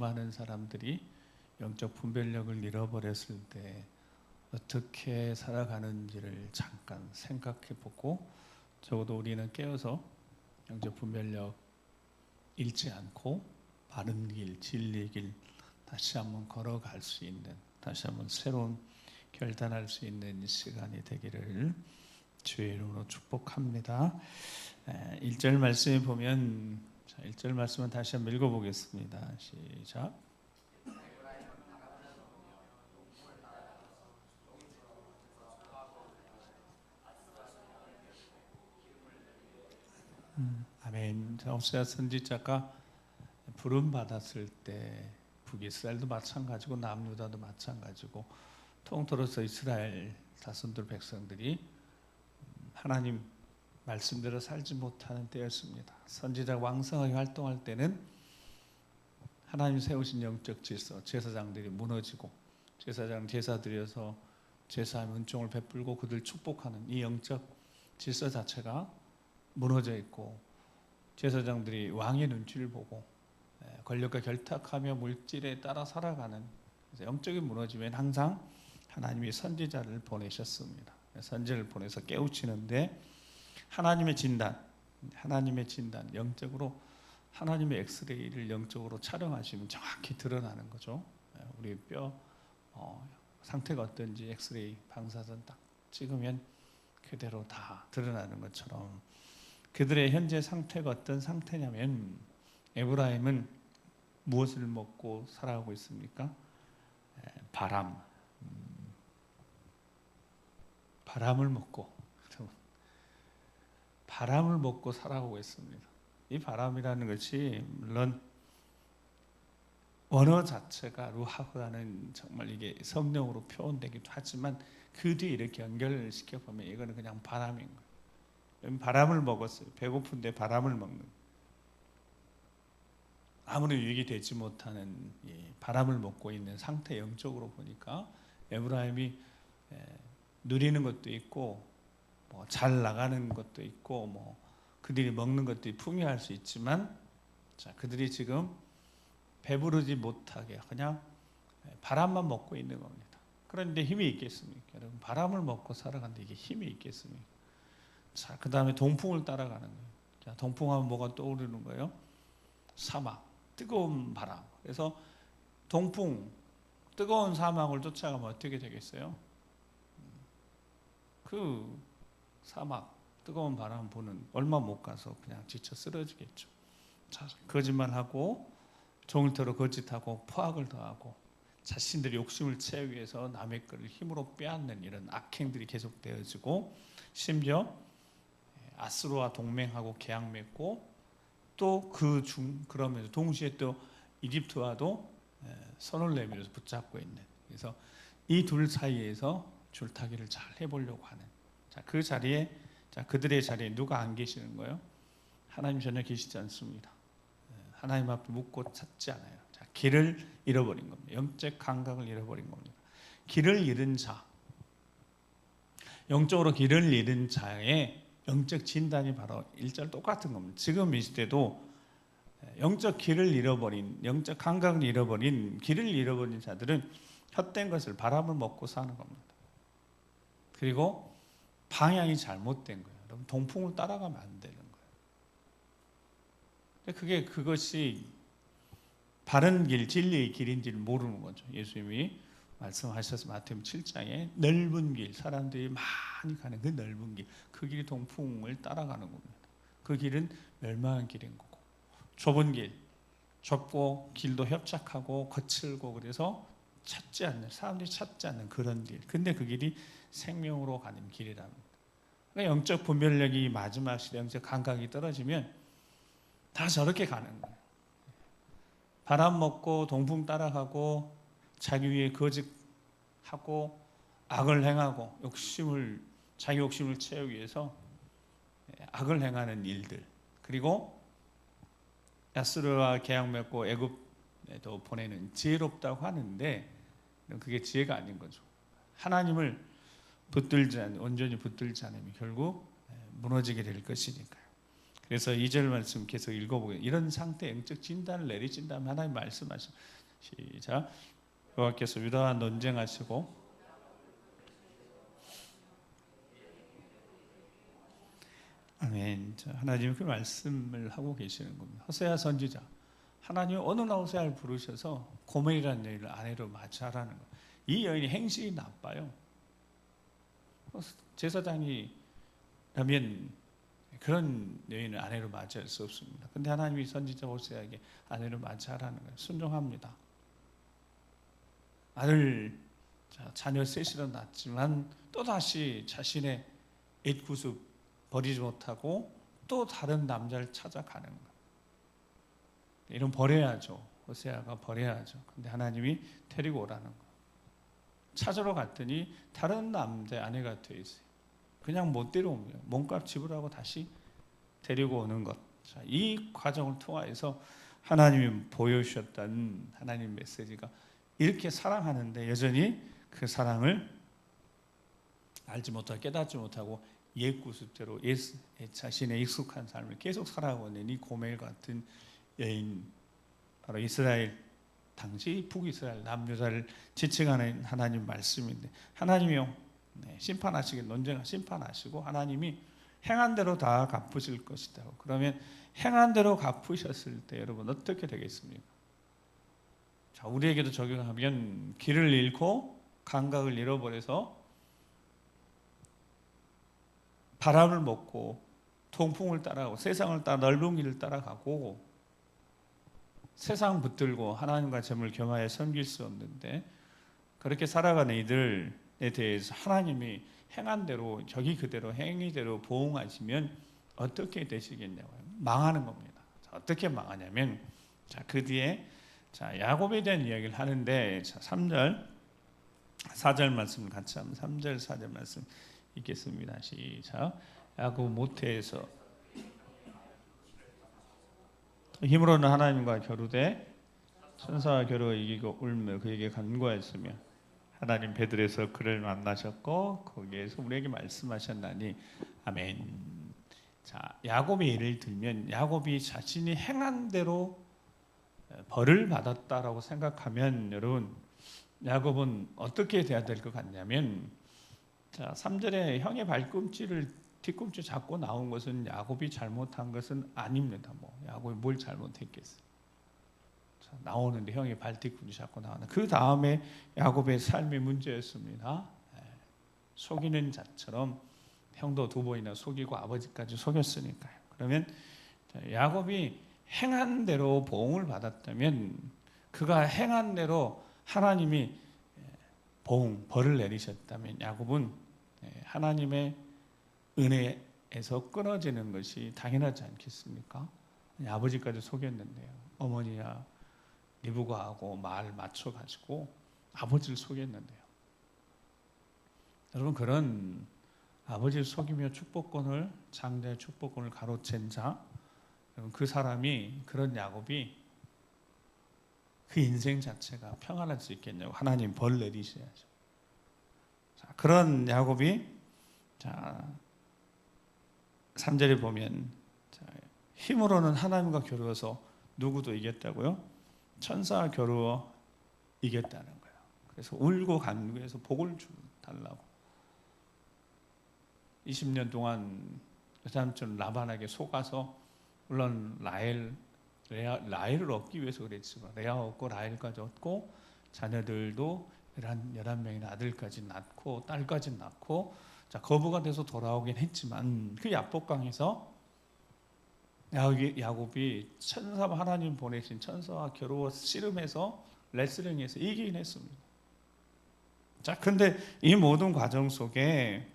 많은 사람들이 영적 분별력을 잃어버렸을 때 어떻게 살아가는지를 잠깐 생각해 보고, 적어도 우리는 깨어서 영적 분별력 잃지 않고 바른 길, 진리의 길 다시 한번 걸어갈 수 있는, 다시 한번 새로운 결단할 수 있는 시간이 되기를 주의 이름으로 축복합니다. 1절 말씀에 보면, 1절 말씀은 다시 한번 읽어보겠습니다. 시작. 아멘. 호세아 선지자가 부름 받았을 때 북이스라엘도 마찬가지고 남유다도 마찬가지고 통틀어서 이스라엘 자손들 백성들이 하나님 말씀대로 살지 못하는 때였습니다. 선지자가 왕성하게 활동할 때는 하나님 세우신 영적 질서, 제사장들이 무너지고, 제사장 제사 드려서 제사의 은총을 베풀고 그들 축복하는 이 영적 질서 자체가 무너져 있고, 제사장들이 왕의 눈치를 보고 권력과 결탁하며 물질에 따라 살아가는, 영적인 무너짐엔 항상 하나님이 선지자를 보내셨습니다. 선지자를 보내서 깨우치는데, 하나님의 진단, 영적으로 하나님의 엑스레이를 영적으로 촬영하시면 정확히 드러나는 거죠. 우리 뼈 상태가 어떤지 엑스레이 방사선 딱 찍으면 그대로 다 드러나는 것처럼, 그들의 현재 상태가 어떤 상태냐면, 에브라임은 무엇을 먹고 살아가고 있습니까? 바람을 먹고 살아가고 있습니다. 이 바람이라는 것이 물론 언어 자체가 루하흐라는, 정말 이게 성령으로 표현되기도 하지만 그 뒤에 이렇게 연결을 시켜보면 이거는 그냥 바람인 거예요. 바람을 먹었어요. 배고픈데 바람을 먹는, 아무런 유익이 되지 못하는 바람을 먹고 있는 상태. 영적으로 보니까 에브라임이 누리는 것도 있고, 잘 나가는 것도 있고, 그들이 먹는 것도 풍요할 수 있지만, 그들이 지금 배부르지 못하게 그냥 바람만 먹고 있는 겁니다. 그런데 힘이 있겠습니까? 여러분, 바람을 먹고 살아가는데 이게 힘이 있겠습니까? 그 다음에 동풍을 따라가는 거예요. 동풍하면 뭐가 떠오르는 거예요? 사막, 뜨거운 바람. 그래서 동풍, 뜨거운 사막을 쫓아가면 어떻게 되겠어요? 그 사막, 뜨거운 바람 보는, 얼마 못 가서 그냥 지쳐 쓰러지겠죠. 거짓말하고 종일토록 거짓하고 포악을 더하고 자신들의 욕심을 채우기 위해서 남의 것을 힘으로 빼앗는 이런 악행들이 계속되어지고, 심지어 아수르와 동맹하고 계약 맺고, 또 그러면서 동시에 또 이집트와도 손을 내밀어서 붙잡고 있는, 그래서 이 둘 사이에서 줄타기를 잘 해보려고 하는, 그 자리에, 그들의 자리에 누가 안 계시는 거예요? 하나님 전혀 계시지 않습니다. 하나님 앞에 묻고 찾지 않아요. 길을 잃어버린 겁니다. 영적 감각을 잃어버린 겁니다. 길을 잃은 자, 영적으로 길을 잃은 자의 영적 진단이 바로 1절 똑같은 겁니다. 지금 이 시대도 영적 길을 잃어버린, 영적 감각을 잃어버린, 길을 잃어버린 자들은 헛된 것을, 바람을 먹고 사는 겁니다. 그리고 방향이 잘못된 거예요. 여러분, 동풍을 따라가면 안 되는 거예요. 그것이 바른 길, 진리의 길인지를 모르는 거죠. 예수님이 말씀하셔서 마태복음 7장에 넓은 길, 사람들이 많이 가는 그 넓은 길, 그 길이 동풍을 따라가는 겁니다. 그 길은 멸망한 길인 거고, 좁은 길, 좁고 길도 협착하고 거칠고, 그래서 사람들이 찾지 않는 그런 길. 근데 그 길이 생명으로 가는 길이랍니다. 그러니까 영적 분별력이 마지막 시대 영적 감각이 떨어지면 다 저렇게 가는 거예요. 바람 먹고 동풍 따라가고, 자기 위에 거짓하고 악을 행하고, 자기 욕심을 채우기 위해서 악을 행하는 일들, 그리고 야스르와 계약 맺고 애굽에도 보내는, 지혜롭다고 하는데 그게 지혜가 아닌 거죠. 하나님을 온전히 붙들지 않으면 결국 무너지게 될 것이니까요. 그래서 2절 말씀 계속 읽어보겠습니다. 이런 상태 영적 진단을 내리신다면 하나님 말씀하시죠. 시작. 여호와께서 유다와 논쟁하시고 아멘. 하나님 그 말씀을 하고 계시는 겁니다. 호세아 선지자, 하나님 어느 날 호세아를 부르셔서 고멜이라는 여인을 아내로 맞이하라는 거예요. 이 여인이 행실이 나빠요. 제사장이라면 그런 여인을 아내로 맞이할 수 없습니다. 근데 하나님이 선지자 호세아에게 아내로 맞이하라는 거예요. 순종합니다. 아들, 자녀 셋이로 낳았지만 또다시 자신의 옛 구습 버리지 못하고 또 다른 남자를 찾아가는 거예요. 이런 버려야죠. 호세아가 버려야죠. 근데 하나님이 데리고 오라는 거예요. 찾으러 갔더니 다른 남자 아내가 되어 있어요. 그냥 못 데려옵니다. 몸값 지불하고 다시 데리고 오는 것. 자, 이 과정을 통해서 하나님이 보여주셨던 하나님 메시지가 이렇게 사랑하는데 여전히 그 사랑을 알지 못하고 깨닫지 못하고 옛 구습대로 자신의 익숙한 삶을 계속 살아가고 있는 이 고멜 같은 여인, 바로 이스라엘 당시 북이스라엘 남유다를 지칭하는 하나님 말씀인데, 하나님이요 심판하시길 논쟁하 심판하시고 하나님이 행한 대로 다 갚으실 것이다. 그러면 행한 대로 갚으셨을 때 여러분 어떻게 되겠습니까? 자, 우리에게도 적용하면 길을 잃고 감각을 잃어버려서 바람을 먹고 통풍을 따라가고 세상을 따라 넓은 길을 따라가고 세상 붙들고 하나님과 점을 겸하여 섬길 수 없는데, 그렇게 살아가는 이들에 대해서 하나님이 행한 대로 저기 그대로 행위대로 보응하시면 어떻게 되시겠냐고요? 망하는 겁니다. 자, 어떻게 망하냐면, 자, 그 뒤에 야곱에 대한 이야기를 하는데, 3절 4절 말씀을 같이 하면 3절 4절 말씀 읽겠습니다. 시작. 야곱 모태에서 힘으로는 하나님과 겨루되 천사와 겨루어 이기고 울며 그에게 간구하였으며 하나님 베들에서 그를 만나셨고 거기에서 우리에게 말씀하셨나니 아멘. 자, 야곱의 예를 들면 야곱이 자신이 행한 대로 벌을 받았다라고 생각하면 여러분 야곱은 어떻게 돼야 될 것 같냐면, 자, 3절에 형의 뒤꿈치 잡고 나온 것은 야곱이 잘못한 것은 아닙니다. 야곱이 뭘 잘못했겠어요? 자, 나오는데 형이 뒤꿈치 잡고 나오는 그 다음에 야곱의 삶의 문제였습니다. 속이는 자처럼 형도 두 번이나 속이고 아버지까지 속였으니까요. 그러면 야곱이 행한 대로 보응을 받았다면, 그가 행한 대로 하나님이 벌을 내리셨다면 야곱은 하나님의 은혜에서 끊어지는 것이 당연하지 않겠습니까? 아버지까지 속였는데요. 어머니야 리브가하고 말 맞춰가지고 아버지를 속였는데요. 여러분, 그런 아버지를 속이며 장자의 축복권을 가로챈 자, 그 사람이, 그런 야곱이 그 인생 자체가 평안할 수 있겠냐고. 하나님 벌 내리셔야죠. 자, 그런 야곱이 3절에 보면 힘으로는 하나님과 겨루어서 누구도 이겼다고요? 천사와 겨루어 이겼다는 거예요. 그래서 울고 간구해서 복을 달라고 20년 동안 여삼촌 라반에게 속아서, 물론 라헬을 얻기 위해서 그랬지만 레아 얻고 라헬까지 얻고 자녀들도 11명의 아들까지 낳고 딸까지 낳고, 자, 거부가 돼서 돌아오긴 했지만 그 야복강에서 야곱이 하나님 보내신 천사와 겨루어 씨름해서 레슬링해서 이기긴 했습니다. 자, 근데 이 모든 과정 속에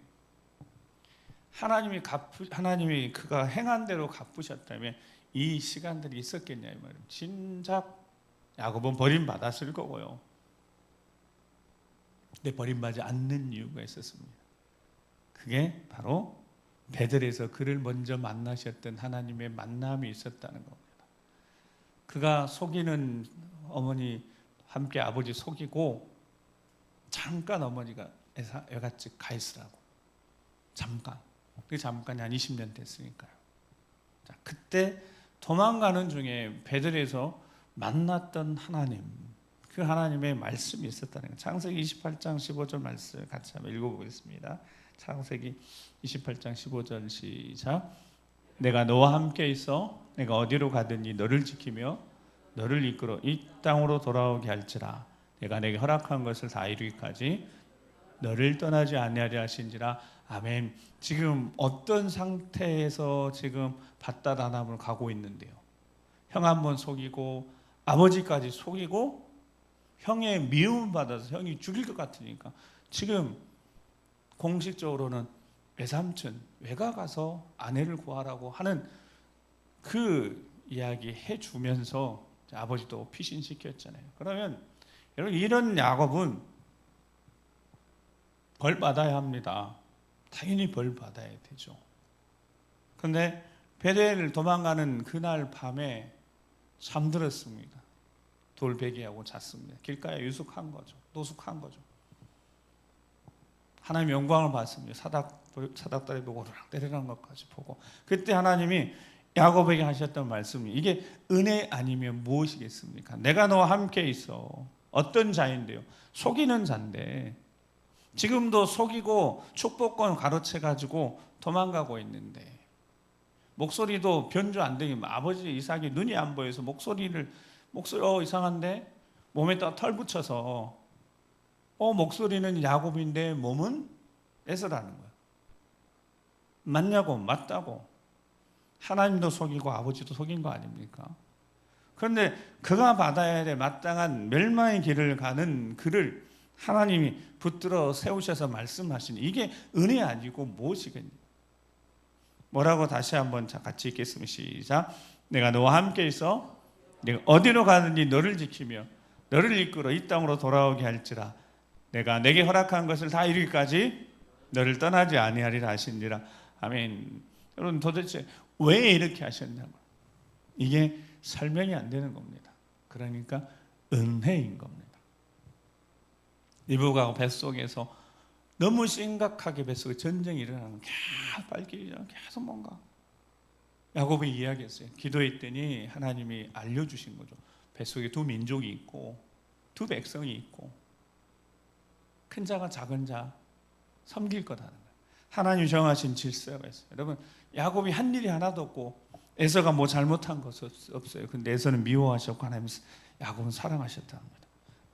하나님이 그가 행한 대로 갚으셨다면 이 시간들이 있었겠냐 이 말이에요. 진작 야곱은 버림받았을 거고요. 근데 버림받지 않는 이유가 있었습니다. 그게 바로 베들에서 그를 먼저 만나셨던 하나님의 만남이 있었다는 겁니다. 그가 속이는 어머니 함께 아버지 속이고 잠깐 어머니가 애갓집 가 있으라고, 잠깐. 그 잠깐이 한 20년 됐으니까요. 자, 그때 도망가는 중에 베들에서 만났던 하나님, 그 하나님의 말씀이 있었다는 거예요. 창세기 28장 15절 말씀 같이 한번 읽어보겠습니다. 창세기 28장 15절 시작. 내가 너와 함께 있어 내가 어디로 가든지 너를 지키며 너를 이끌어 이 땅으로 돌아오게 할지라. 내가 내게 허락한 것을 다 이루기까지 너를 떠나지 아니하리 하신지라. 아멘. 지금 어떤 상태에서 지금 밧다다람을 가고 있는데요. 형 한 번 속이고 아버지까지 속이고 형의 미움을 받아서 형이 죽일 것 같으니까 지금 공식적으로는 외삼촌 외가 가서 아내를 구하라고 하는 그 이야기 해주면서 아버지도 피신시켰잖아요. 그러면 여러분 이런 야곱은 벌 받아야 합니다. 당연히 벌 받아야 되죠. 그런데 베델을 도망가는 그날 밤에 잠들었습니다. 돌베개하고 잤습니다. 길가에 유숙한 거죠. 노숙한 거죠. 하나님의 영광을 봤습니다. 사닥다리 보고 오르락 내리라는 것까지 보고 그때 하나님이 야곱에게 하셨던 말씀이 이게 은혜 아니면 무엇이겠습니까? 내가 너와 함께 있어. 어떤 자인데요? 속이는 자인데 지금도 속이고 축복권 가로채가지고 도망가고 있는데 목소리도 변조 안 되게 아버지 이삭이 눈이 안 보여서 목소리 이상한데 몸에다 털 붙여서 목소리는 야곱인데 몸은 에서라는 거예요. 맞냐고 맞다고. 하나님도 속이고 아버지도 속인 거 아닙니까? 그런데 그가 받아야 될 마땅한 멸망의 길을 가는 그를 하나님이 붙들어 세우셔서 말씀하시니 이게 은혜 아니고 무엇이겠냐? 뭐라고 다시 한번 같이 읽겠습니다. 시작. 내가 너와 함께 있어 내가 어디로 가든지 너를 지키며 너를 이끌어 이 땅으로 돌아오게 할지라. 내가 내게 허락한 것을 다 이루기까지 너를 떠나지 아니하리라 하시니라. 아멘. 여러분 도대체 왜 이렇게 하셨냐고. 이게 설명이 안 되는 겁니다. 그러니까 은혜인 겁니다. 이브가 뱃속에서 너무 심각하게 뱃속에 전쟁이 일어나는 계속 뭔가 야곱이 이야기했어요. 기도했더니 하나님이 알려주신 거죠. 뱃속에 두 민족이 있고 두 백성이 있고 큰 자가 작은 자 섬길 거라는 거예요. 하나님 정하신 질서가 있어요. 여러분 야곱이 한 일이 하나도 없고 에서가 뭐 잘못한 것 없어요. 근데 에서는 미워하셨고 하나님 야곱은 사랑하셨다는 겁니다.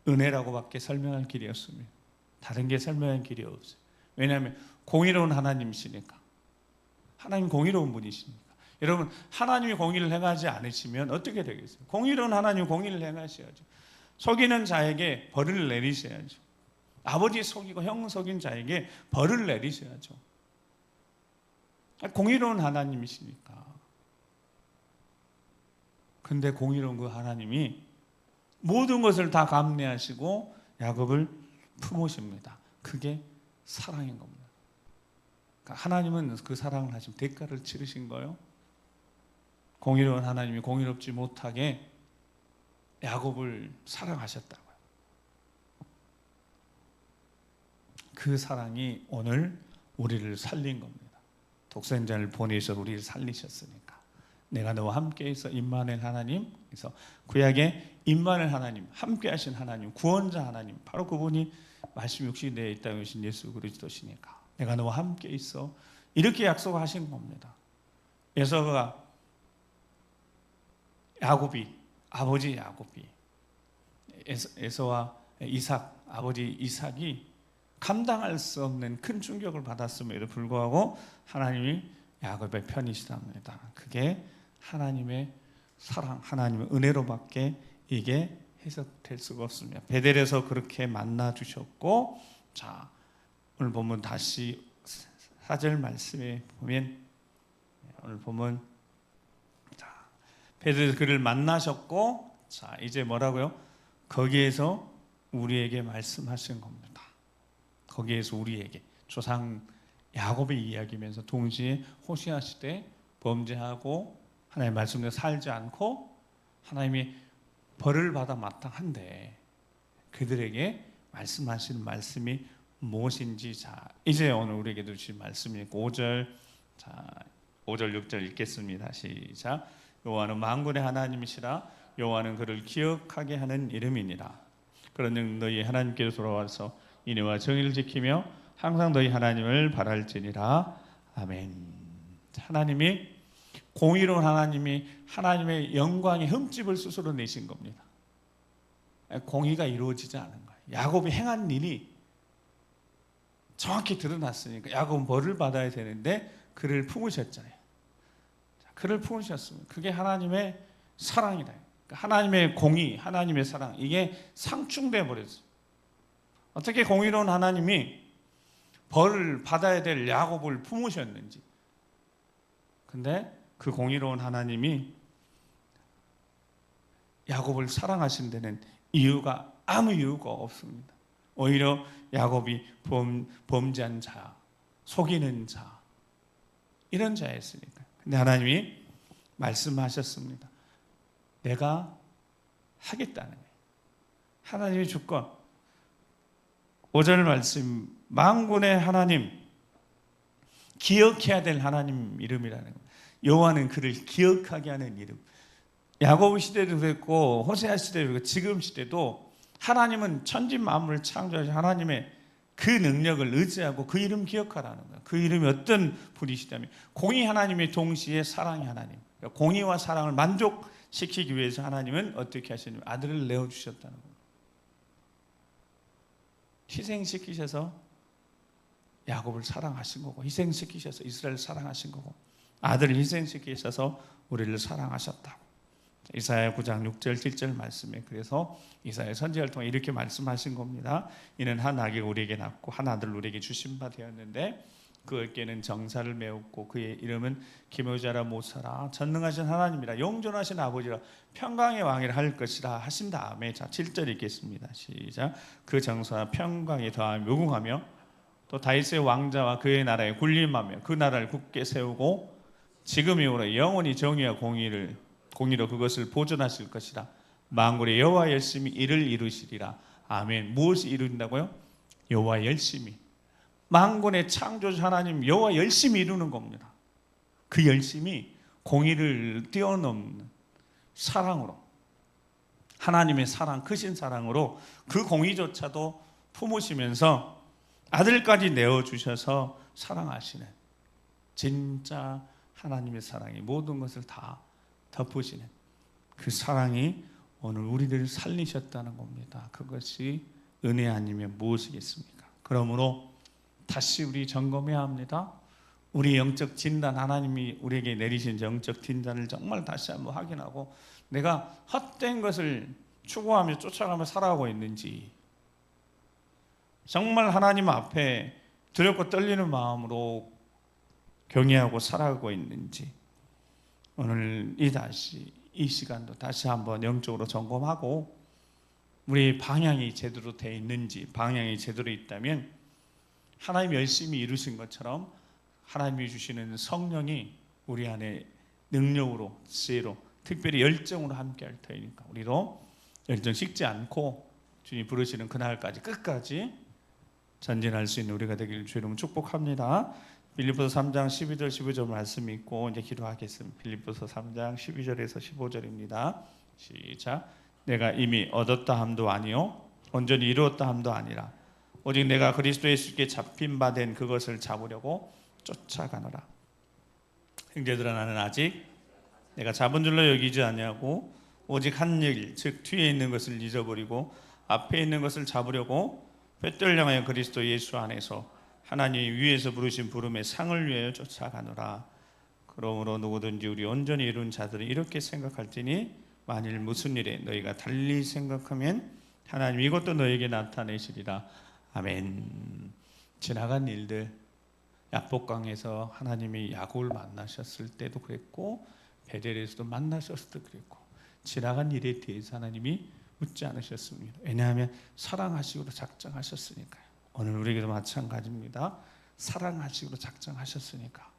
은혜라고밖에 설명할 길이 없습니다. 다른 게 설명할 길이 없어요. 왜냐하면 공의로운 하나님이시니까. 하나님 공의로운 분이시니까. 여러분 하나님이 공의를 행하지 않으시면 어떻게 되겠어요? 공의로운 하나님 공의를 행하셔야죠. 속이는 자에게 벌을 내리셔야죠. 아버지 속이고 형 속인 자에게 벌을 내리셔야죠. 공의로운 하나님이시니까. 근데 공의로운 그 하나님이 모든 것을 다 감내하시고 야곱을 품으십니다. 그게 사랑인 겁니다. 그러니까 하나님은 그 사랑을 하시면 대가를 치르신 거예요. 공의로운 하나님이 공의롭지 못하게 야곱을 사랑하셨다고요. 그 사랑이 오늘 우리를 살린 겁니다. 독생자를 보내셔서 우리를 살리셨으니까. 내가 너와 함께 있어 임마누엘 하나님, 그래서 구약의 임마누엘 하나님, 함께 하신 하나님, 구원자 하나님, 바로 그분이 말씀 육신이 되어 있다고 하신 예수 그리스도시니까 내가 너와 함께 있어 이렇게 약속하신 겁니다. 에서가 아버지 야곱이 에서와 이삭, 아버지 이삭이 감당할 수 없는 큰 충격을 받았음에도 불구하고 하나님이 야곱의 편이시답니다. 그게 하나님의 사랑, 하나님의 은혜로밖에 이게 해석될 수가 없습니다. 베델에서 그렇게 만나 주셨고, 자 오늘 보면 다시 4절 말씀에 보면 오늘 보면 자 베델에서 그를 만나셨고, 자 이제 뭐라고요? 거기에서 우리에게 말씀하신 겁니다. 거기에서 우리에게 조상 야곱의 이야기면서 동시에 호시아 시대 범죄하고 하나님의 말씀대로 살지 않고 하나님이 벌을 받아 마땅한데 그들에게 말씀하시는 말씀이 무엇인지, 자 이제 오늘 우리에게 주신 말씀이 5절, 자 5절 6절 읽겠습니다. 시작. 여호와는 만군의 하나님이시라. 여호와는 그를 기억하게 하는 이름이니라. 그러는 너희 하나님께로 돌아와서 인애와 정의를 지키며 항상 너희 하나님을 바랄지니라. 아멘. 하나님이 공의로운 하나님이 하나님의 영광의 흠집을 스스로 내신 겁니다. 공의가 이루어지지 않은 거예요. 야곱이 행한 일이 정확히 드러났으니까 야곱은 벌을 받아야 되는데 그를 품으셨잖아요. 그를 품으셨으면 그게 하나님의 사랑이다. 하나님의 공의, 하나님의 사랑, 이게 상충돼 버렸어요. 어떻게 공의로운 하나님이 벌을 받아야 될 야곱을 품으셨는지. 근데 그 공의로운 하나님이 야곱을 사랑하신 데는 이유가 아무 이유가 없습니다. 오히려 야곱이 범죄한 자, 속이는 자, 이런 자였으니까. 근데 하나님이 말씀하셨습니다. 내가 하겠다는 거예요. 하나님의 주권. 5절 말씀, 만군의 하나님, 기억해야 될 하나님 이름이라는 거예요. 여호와는 그를 기억하게 하는 이름. 야곱 시대도 그랬고 호세아 시대도 그랬고 지금 시대도 하나님은 천지 만물을 창조하신 하나님의 그 능력을 의지하고 그 이름 기억하라는 거예요. 그 이름이 어떤 분이시다면 공의 하나님의 동시에 사랑의 하나님. 공의와 사랑을 만족시키기 위해서 하나님은 어떻게 하시냐면 아들을 내어주셨다는 거예요. 희생시키셔서 야곱을 사랑하신 거고, 희생시키셔서 이스라엘을 사랑하신 거고, 아들을 희생시키셔서 우리를 사랑하셨다고. 이사야 9장 6절 7절 말씀에 그래서 이사야 선지자를 통해 이렇게 말씀하신 겁니다. 이는 한 아기가 우리에게 낳고 한 아들을 우리에게 주신 바 되었는데 그 어깨는 정사를 메웠고 그의 이름은 기묘자라 못사라 전능하신 하나님이라 영존하신 아버지라 평강의 왕이라 할 것이라 하신 다음에 자 7절 읽겠습니다. 시작. 그 정사와 평강에 더하며 무궁하며 또 다윗의 왕자와 그의 나라에 군림하며 그 나라를 굳게 세우고 지금 이후로 영원히 정의와 공의로 그것을 보존하실 것이라. 만군의 여호와 열심히 이를 이루시리라. 아멘. 무엇이 이룬다고요? 여호와 열심히. 만군의 창조주 하나님 여호와 열심히 이루는 겁니다. 그 열심히 공의를 뛰어넘는 사랑으로, 하나님의 사랑, 크신 사랑으로 그 공의조차도 품으시면서 아들까지 내어주셔서 사랑하시는 진짜 하나님의 사랑이 모든 것을 다 덮으시는 그 사랑이 오늘 우리들을 살리셨다는 겁니다. 그것이 은혜 아니면 무엇이겠습니까? 그러므로 다시 우리 점검해야 합니다. 우리 영적 진단, 하나님이 우리에게 내리신 영적 진단을 정말 다시 한번 확인하고 내가 헛된 것을 추구하며 쫓아가며 살아가고 있는지, 정말 하나님 앞에 두렵고 떨리는 마음으로 경외하고 살아가고 있는지, 오늘 이 시간도 다시 한번 영적으로 점검하고 우리 방향이 제대로 되어 있는지, 방향이 제대로 있다면 하나님이 열심히 이루신 것처럼 하나님이 주시는 성령이 우리 안에 능력으로, 지혜로, 특별히 열정으로 함께 할 테니까 우리도 열정 식지 않고 주님 부르시는 그날까지 끝까지 전진할 수 있는 우리가 되기를 주의 이름으로 축복합니다. 빌립보서 3장 12절 15절 말씀 읽고 이제 기도하겠습니다. 빌립보서 3장 12절에서 15절입니다. 시작. 내가 이미 얻었다 함도 아니요 온전히 이루었다 함도 아니라 오직 내가 그리스도 예수께 잡힌 바 된 그것을 잡으려고 쫓아가노라. 형제들아, 나는 아직 내가 잡은 줄로 여기지 아니하고 오직 한 일, 즉 뒤에 있는 것을 잊어버리고 앞에 있는 것을 잡으려고 뱃돌 향하여 그리스도 예수 안에서 하나님이 위에서 부르신 부름의 상을 위하여 쫓아가노라. 그러므로 누구든지 우리 온전히 이룬 자들은 이렇게 생각할지니 만일 무슨 일에 너희가 달리 생각하면 하나님 이것도 너에게 나타내시리라. 아멘. 지나간 일들, 야복강에서 하나님이 야곱을 만나셨을 때도 그랬고 베델에서도 만나셨을 때도 그랬고 지나간 일에 대해서 하나님이 묻지 않으셨습니다. 왜냐하면 사랑하시기로 작정하셨으니까요. 오늘 우리에게도 마찬가지입니다. 사랑하시기로 작정하셨으니까,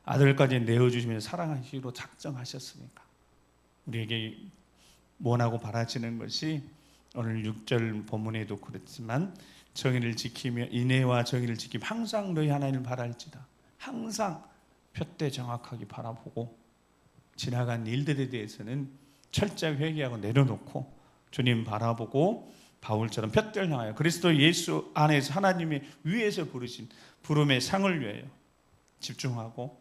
아들까지 내어주시면서 사랑하시기로 작정하셨으니까 우리에게 원하고 바라시는 것이 오늘 6절 본문에도 그렇지만 정의를 지키며 인애와 정의를 지키며 항상 너희 하나님을 바랄지다. 항상 푯대 정확하게 바라보고 지나간 일들에 대해서는 철저히 회개하고 내려놓고 주님 바라보고 바울처럼 푯대를 향하여 그리스도 예수 안에서 하나님의 위에서 부르신 부름의 상을 위하여 집중하고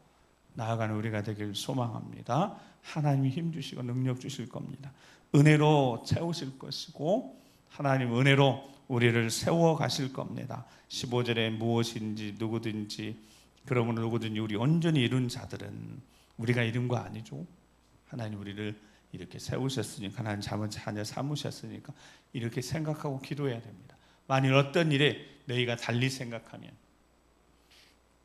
나아가는 우리가 되길 소망합니다. 하나님이 힘주시고 능력 주실 겁니다. 은혜로 채우실 것이고 하나님 은혜로 우리를 세워 가실 겁니다. 15절에 무엇인지 누구든지 그러므로 누구든지 우리 온전히 이룬 자들은 우리가 이룬 거 아니죠. 하나님 우리를 이렇게 세우셨으니까 하나님 자녀 삼으셨으니까 이렇게 생각하고 기도해야 됩니다. 만일 어떤 일에 너희가 달리 생각하면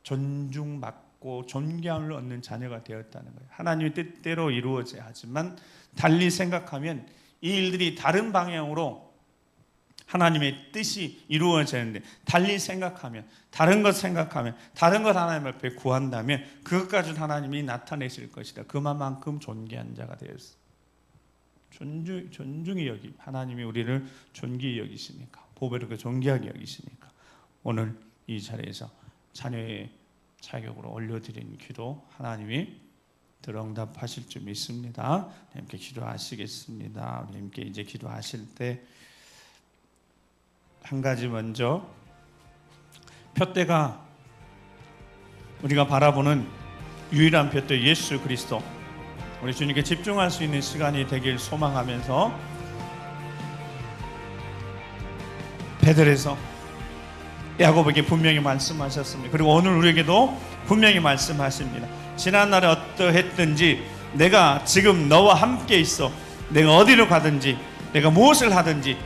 존중받고 존경을 얻는 자녀가 되었다는 거예요. 하나님의 뜻대로 이루어져야 하지만 달리 생각하면 이 일들이 다른 방향으로 하나님의 뜻이 이루어지는데 달리 생각하면 다른 것 생각하면 다른 것 하나님 앞에 구한다면 그것까지 하나님이 나타내실 것이다. 그만큼 존귀한 자가 되었어. 존중히 여기 하나님이 우리를 존귀히 여기시니까 보배롭게 존귀하게 여기시니까 오늘 이 자리에서 자녀의 자격으로 올려드린 기도 하나님이 들응답하실 줄 믿습니다. 함께 기도하시겠습니다. 우리 함께 이제 기도하실 때 한 가지 먼저 푯대가 우리가 바라보는 유일한 푯대 예수 그리스도 우리 주님께 집중할 수 있는 시간이 되길 소망하면서 베들에서 야곱에게 분명히 말씀하셨습니다. 그리고 오늘 우리에게도 분명히 말씀하십니다. 지난날에 어떠했든지 내가 지금 너와 함께 있어. 내가 어디로 가든지 내가 무엇을 하든지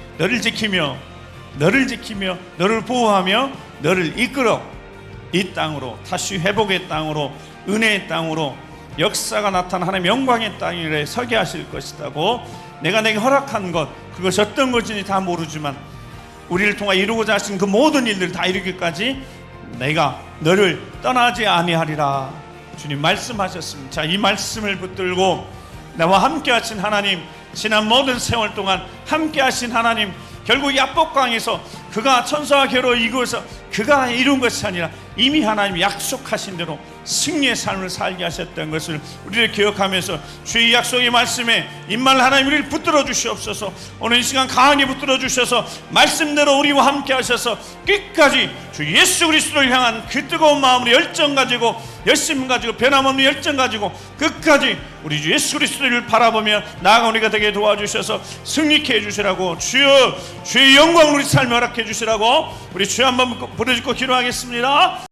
너를 지키며 너를 보호하며 너를 이끌어 이 땅으로 다시 회복의 땅으로 은혜의 땅으로 역사가 나타난 하나님의 영광의 땅에 서게 하실 것이라고 내가 내게 허락한 것 그것이 어떤 것인지 다 모르지만 우리를 통해 이루고자 하신 그 모든 일들을 다 이루기까지 내가 너를 떠나지 아니하리라 주님 말씀하셨습니다. 자, 이 말씀을 붙들고 나와 함께 하신 하나님 지난 모든 세월 동안 함께 하신 하나님 결국 야복강에서 그가 천사와 겨루 이루어서 그가 이룬 것이 아니라 이미 하나님이 약속하신 대로 승리의 삶을 살게 하셨던 것을 우리를 기억하면서 주의 약속의 말씀에 임말 하나님 우리를 붙들어 주시옵소서. 오늘 이 시간 강하게 붙들어 주셔서 말씀대로 우리와 함께 하셔서 끝까지 주 예수 그리스도를 향한 그 뜨거운 마음으로 열정 가지고 열심 가지고 변함없는 열정 가지고 끝까지 우리 주 예수 그리스도를 바라보며 나아가 우리가 되게 도와주셔서 승리케 해주시라고 주여 주의 영광을 우리 삶에 허락해 주시라고 우리 주여 한번 부르짖고 기도하겠습니다.